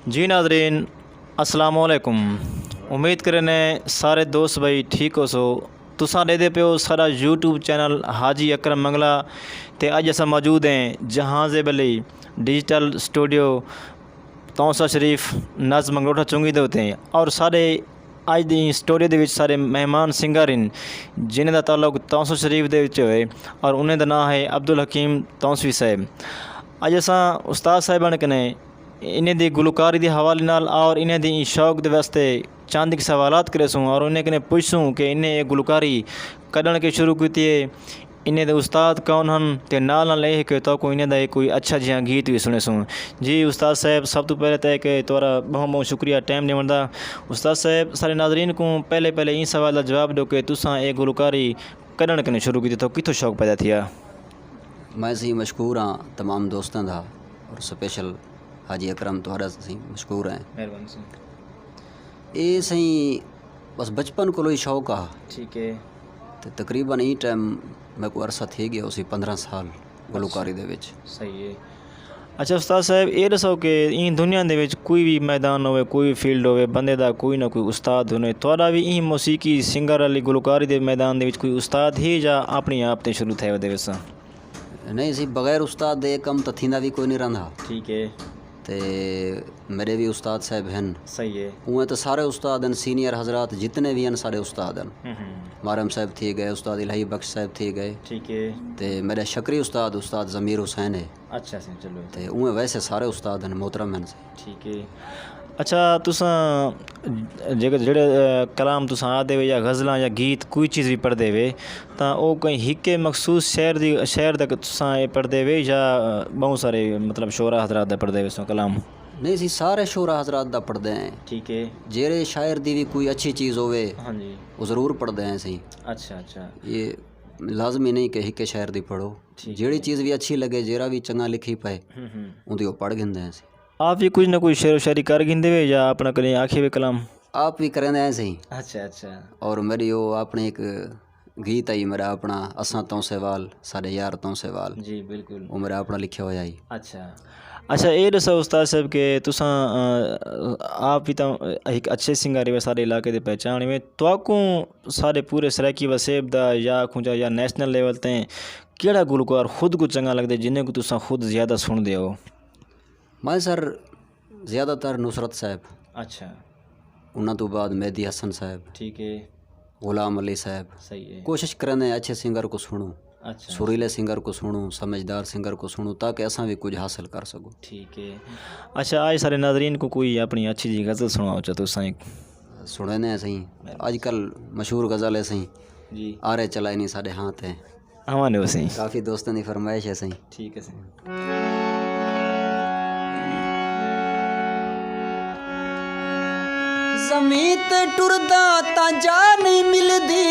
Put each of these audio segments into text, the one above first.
जी नाज़रीन, अस्सलाम वालेकुम। उम्मीद करने सारे दोस्त भाई ठीक हो सो। तुसां दे पियो सारा यूट्यूब चैनल हाजी अकरम मंगला ते अज अस मौजूद हैं जहाज़ बली डिजिटल स्टूडियो तौसा शरीफ नज़ मंगलोठा चुंगी दे होते हैं और सारे अज दी स्टोरी दे विच सारे मेहमान सिंगर इन जिन्हें दा ताल्लुक तौसा शरीफ दे विच होए और उन्हें दा नाम है अब्दुल हकीम तौसवी साहब। अज अस उस्ताद साहिबान कने इन्हें दी गुलकारी के हवाले नाल और इन्हें दी शौक दे वास्ते चंद के सवालात करेसूँ और उन्हें कने पूछसूँ कि इन्हें ये गुलकारी कदन के शुरू की है, इन्हें दे उस्ताद कौन हन ते नाल ये कि तो को इन्हें दा कोई अच्छा जिहा गीत भी सुनेसूँ। जी उस्ताद साहब, सब तो पहले तो कि तोरा बहुत बहुत शुक्रिया टाइम देने दा। उस्ताद साहब, सारे नाजरीन को पहले इन सवाल का जवाब दो कि तुसां ये गुलकारी कदन कने शुरू की तो कितों शौक पैदा थिया? मैं सही मशहूर हाँ तमाम दोस्तों का और स्पेशल हाजी अकरम तोहरा सही मशहूर हैं। मेहरबानी। ये सही बस बचपन को ही शौक आ। ठीक है। तो तकरीबन ई टाइम मैं को अरसा थी गया उसी 15 साल गुलकारी दे विच। सही है। अच्छा उस्ताद साहब, ये दसो कि इन दुनिया दे विच कोई भी मैदान होवे, कोई भी फील्ड होवे, बंदे दा कोई ना कोई उस्ताद होने। थोड़ा भी इन मौसीकी सिंगर वाली गुलकारी दे मैदान दे विच कोई उस्ताद ही या अपने आप ते शुरू थे वदे विच? नहीं सी बगैर उस्ताद दे कम तो थींदा भी कोई नहीं रहा। ठीक है। ते मेरे भी उस्ताद साहब हैं। सही है। उएँ तो सारे उस्ताद हैं, सीनियर हजरात जितने भी हैं सारे उस्ताद हैं। मारम साहब थी गए, उस्ताद इलाही बख्श साहब थी गए। ठीक है। ते मेरे शकरी उस्ताद ज़मीर हुसैन है। अच्छा सही, चलो। ते उएँ वैसे सारे उस्ताद हैं मोहतरम हैं। ठीक है। अच्छा तुसां जेह्ड़े कलाम तुसां आखदे वे या गज़लां या गीत कोई चीज़ भी पढ़दे वे तां ओह् कोई हिक्के मखसूस शहर तक तुसां एह् पढ़दे वे या बहुत सारे मतलब शोरा हज़रात दा पढ़दे वे सो कलाम? नहीं सी सारे शोरा हजरात दा पढ़ते हैं। ठीक है। जेरे शायर दी भी कोई अच्छी चीज़ होवे हाँ जी, वो ज़रूर पढ़ते हैं सही। अच्छा अच्छा। ये लाजमी नहीं कि हिक्के शायर दी पढ़ो, जेड़ी चीज़ भी अच्छी लगे जेरा भी चंगा लिखी पाए उंदी वो पढ़ गिंदे हैं सही। आप भी कुछ ना कुछ शेर व शायरी कर गिंदे वे या अपना कदें आखे वे कलाम? आप भी करेंदे हैं सही। अच्छा अच्छा। और मेरी वो अपने एक गीत आई मेरा अपना असां तो सेवाल साढ़े यार तो सेवाल। जी बिल्कुल। वो मेरा अपना लिखा हुआ ही। अच्छा अच्छा। ये दसो उस्ताद साहब के तुसां आप भी तो एक अच्छे सिंगर वे सारे इलाके दे पहचान में तो सारे पूरे सराकी वसेब दा या खुंजा या नेशनल लेवल ते केड़ा गुलकार खुद को चंगा लगदे जिन्हें को तुसां खुद ज़्यादा सुनदे हो? मैं सर ज़्यादातर नुसरत साहब, अच्छा। उन्होंने तो बाद मेहदी हसन साहब, ठीक है। गुलाम अली साहब। सही है। कोशिश करें अच्छे सिंगर को सुनूं, अच्छा। सुरीले सिंगर को सुनूं, समझदार सिंगर को सुनूं ताकि असां भी कुछ हासिल कर सकूं। ठीक है। अच्छा आज सारे नाजरीन को कोई अपनी अच्छी जी गज़ल सुनाओ चाहो तुसां एक? सुने सही आजकल मशहूर गज़ल है सही जी। आरे चलाए नहीं साढ़े हाथ हैं। हमारे वो सही। काफ़ी दोस्तों की फरमाइश है सही। ठीक है सही। ज़मीं ते टुरदा तां जा नहीं मिलदी,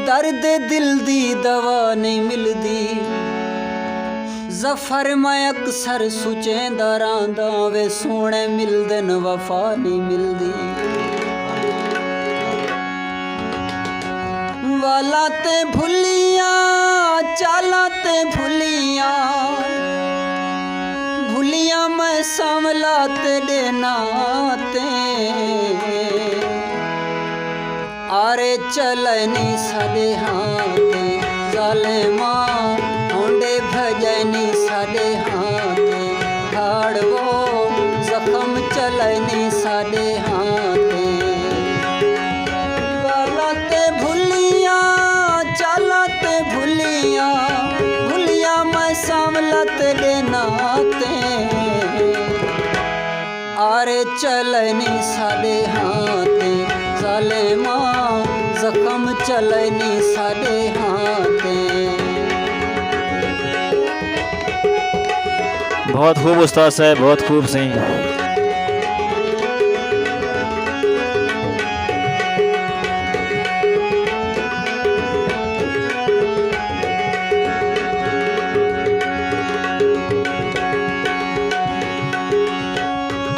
दर्द दिल दी दवा नहीं मिलदी। ज़फर मैं अक्सर सुचेंदा रहांदा वे सोहणे मिलदे न वफा नहीं मिलदी। वाला ते भुलियां चाला ते भुलियां भुलियां मैं सांवला तेरे नाते। आरे चलनी साडे हाथे जालिमा होंडे भजनी साडे हाथे ठाड़वो जख्म चलनी साडे हाथे। वाला ते भुलियां चाला ते भुलियां भुलियां मैं सांवला तेरे नाते। आरे चलनी साडे हाथे जालिमा जख्म चलनी साडे हाथे। बहुत खूब उस्ताद साहब, बहुत खूब सही।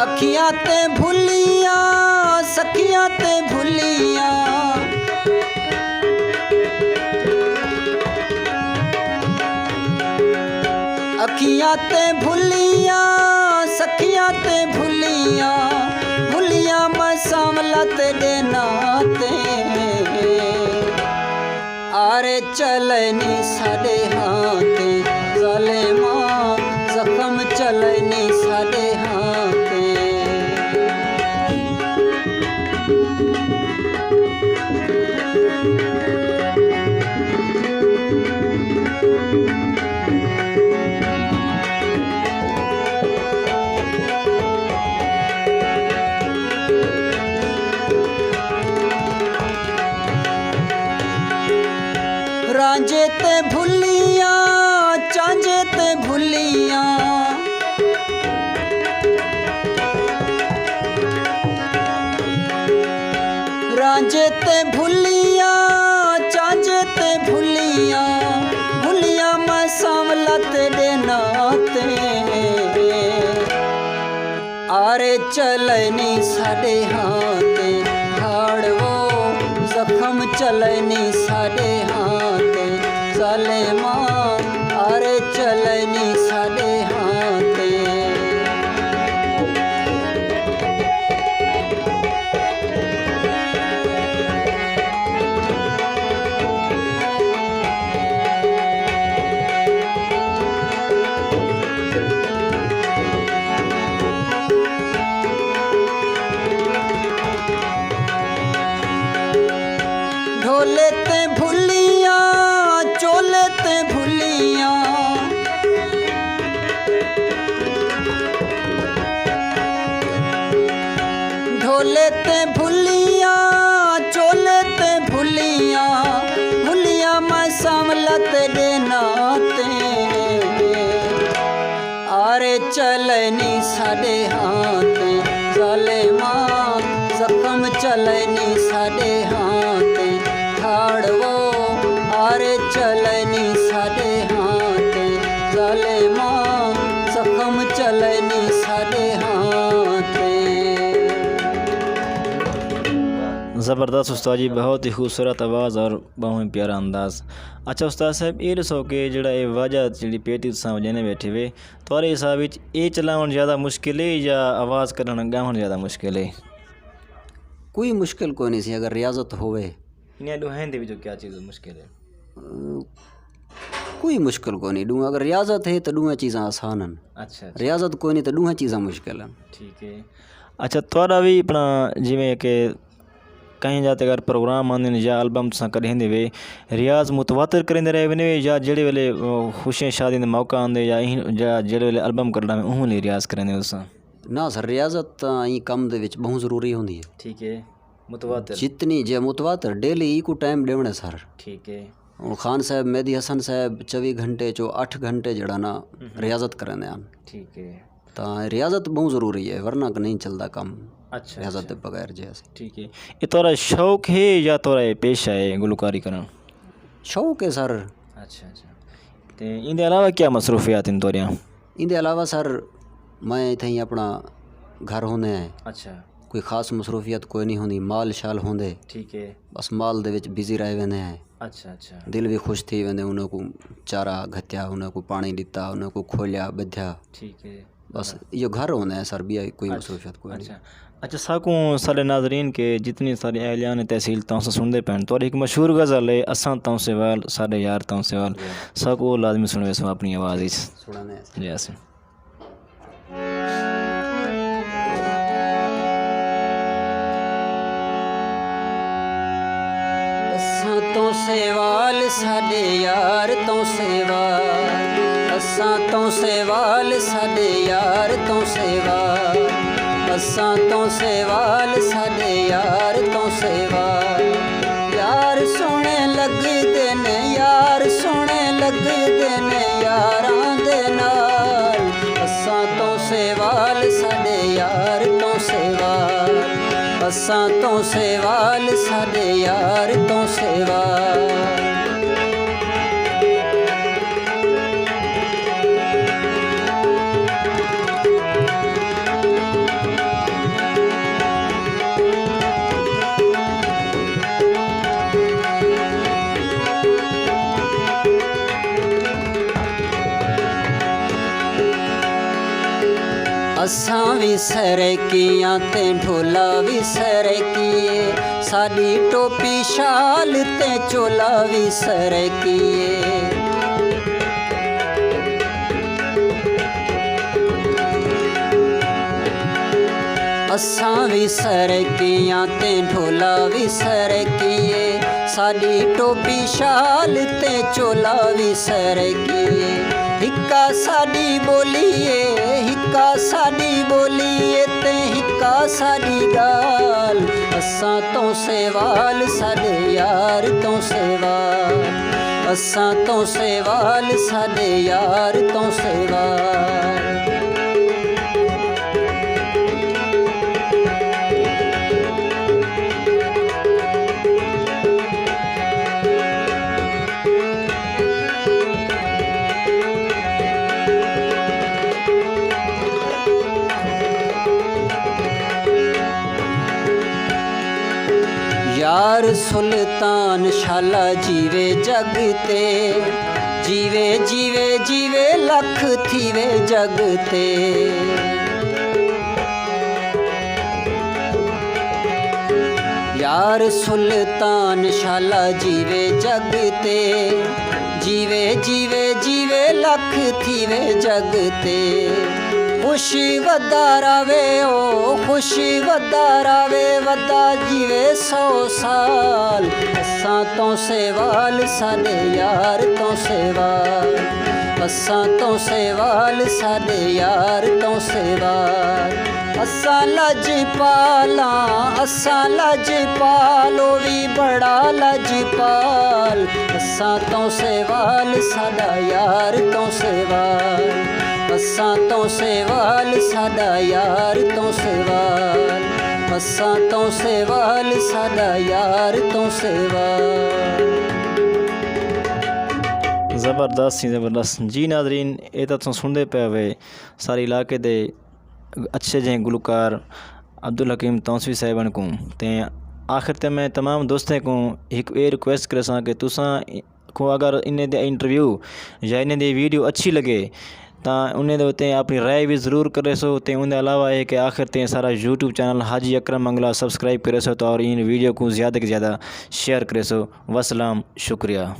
अखियां ते भुलियां सखियां ते भुलियां अखियां ते भुलियां सखियां ते भुलिया भुलिया मैं सांवला तेरे नाते आरे चलनी साडे हाथे जालिमा जख्म चलनी साडे हाथे रांझे ते भुलिया चांझे ते भुलिया रांझे ते भुलिया चांझे ते भुलिया भुलिया मैं सांवला तेरे नाते आरे चलनी साडे हाथे हाड़वो जख्म चलनी साडे हाथे जालिमा आरे चलनी साडे हाथे ढोले ते भुलिया चोले ते भुलिया ढोले ते भुलिया चोले ते भुलिया भुलिया मैं सांवला तेरे नाते आरे चलनी साडे हाथे जालिमा जख्म चलनी साडे हाथे हाड़वो आरे चलनी साडे हाथे जालिमा जख्म चलनी साडे हाथे। ज़बरदस्त उस्ताद जी, बहुत ही खूबसूरत आवाज़ और बहुत ही प्यारा अंदाज़। अच्छा उस्ताद साहब ये दसो कि जेड़ा ये वजह जी पेटी तुसां वजाने बैठे वे थोड़े हिसाब विच ये चलाउण ज़्यादा मुश्किल है या आवाज़ करना गाउण ज़्यादा मुश्किल है? कोई मुश्किल कोई नहीं सी अगर रियाजत होवे। इन्हें दुहें दे विचों क्या चीज़ मुश्किल है? कोई मुश्किल कोई नहीं दूँ अगर रियाजत है तो दूँ चीज़ां आसान हैं। अच्छा रियाजत कोई नहीं तो दूँ चीज़ां मुश्किल हैं। ठीक है। अच्छा थोड़ा भी अपना जिमें कि कहीं जाते अगर प्रोग्राम आंदे ने या एल्बम तुसां करेंदे वे रियाज मुतवातिर करेंदे रहे वे या जेड़े वेले खुशियां शादी दे मौका आंदे या जेड़े वेले एल्बम करना उहूं लिए रियाज करेंदे तुसां? ना सर रियाजत ई कम दे विच बहुत ज़रूरी होंदी है। ठीक है। मुतवातिर जितनी जे मुतवातिर डेली ई को टाइम देवणे सर। ठीक है। और खान साहब मेहदी हसन साहब 24 घंटे चो 8 घंटे जड़ा ना रियाजत करेंदे हैं। ठीक है। तो रियाजत बहुत ज़रूरी है वरना नहीं चलता काम। अच्छा रियाजत के बगैर जैसे। ठीक है। ये तोरा शौक है या तोरा पेशा है गुलकारी करना? शौक है सर। अच्छा अच्छा। तो इनके अलावा क्या मसरूफियात इन तोरियाँ? इनके अलावा सर मैं इत्थे ही अपना घर होने हैं। अच्छा। कोई ख़ास मसरूफियत कोई नहीं होंदी माल शाल होंदे। ठीक है। बस माल दे विच बिजी रह वेंदे हैं। अच्छा अच्छा। दिल भी खुश थी वेंदे उन्हें को चारा घत्या उन्हें को पानी दिता उन्हें को खोलिया बध्या। ठीक है। बस ये घर होने हैं सर भी कोई मसरूफियत कोई नहीं। अच्छा अच्छा। साकू सारे नाजरीन के जितनी सारी अहलियान तहसील तां से सुनते पैन तो एक मशहूर गज़ल है असां तां सेवाल सारे यार तां सेवाल साकू लाजमी सुनवे सो अपनी आवाज़ ही सुनाने जैसे असां तो सेवाल साडे यार तो सेवाल असां तो सेवाल साडे यार तो सेवाल असां तो सेवाल साडे यार तो सेवाल यार सोने लगदे ने यार सोने लगदे ने यारां दे नाल असां तो सेवाल साडे यार तो सेवाल असां तो सेवाल साडे यार तो सेवाल असां भी सरकियां ते ढोला भी सरकिए, साडी टोपी शाल ते चोला भी सरकिए। असां भी सरकियां ते ढोला भी सरकिए, साडी टोपी शाल ते चोला भी सरकिए। हिक्का साडी बोलीए, हिक्का साडी बोलीए ते हिक्का साडी गाल। असां तो सेवाल साडे यार तो सेवाल, असां तो सेवाल साडे यार तो सेवाल। यार सुल्तान शाला जीवे जगते, जीवे जीवे जीवे लख थीवे जगते। यार सुल्तान शाला जीवे जगते, जीवे जीवे जीवे लख थीवे जगते। खुशी वदा रवे ओ खुशी वदा रवे, वदा जीवे 100 साल। असां तो सेवाल साडे यार तो सेवाल, असां तो सेवाल साडे यार तो सेवाल। असां लजपाला, असां लजपाल, ओ भी बड़ा लजपाल। असां तो सेवाल साडा यार तो सेवाल, असां तो सेवाल साडा यार तो सेवाल, असां तो सेवाल साडा यार तो सेवाल। ज़बरदस्त ही ज़बरदस्त जी नाज़रीन, ये तो सुनते पे वे सारे इलाके दे अच्छे जहे गुलकार अब्दुल हकीम तौंसवी साहिबन को। ते आखिर ते मैं तमाम दोस्तों को एक ये रिक्वेस्ट करे कि तुसां को अगर इन्हें दे इंटरव्यू या इन्हें दे वीडियो अच्छी लगे तो उन्हें उत्ते अपनी राय भी ज़रूर करे सो। ते उनके अलावा है कि आखिर ते सारा यूट्यूब चैनल हाजी अकरम मंगला सब्सक्राइब करे सो तो और इन वीडियो को ज़्यादा से ज़्यादा शेयर करे सो। वसलाम, शुक्रिया।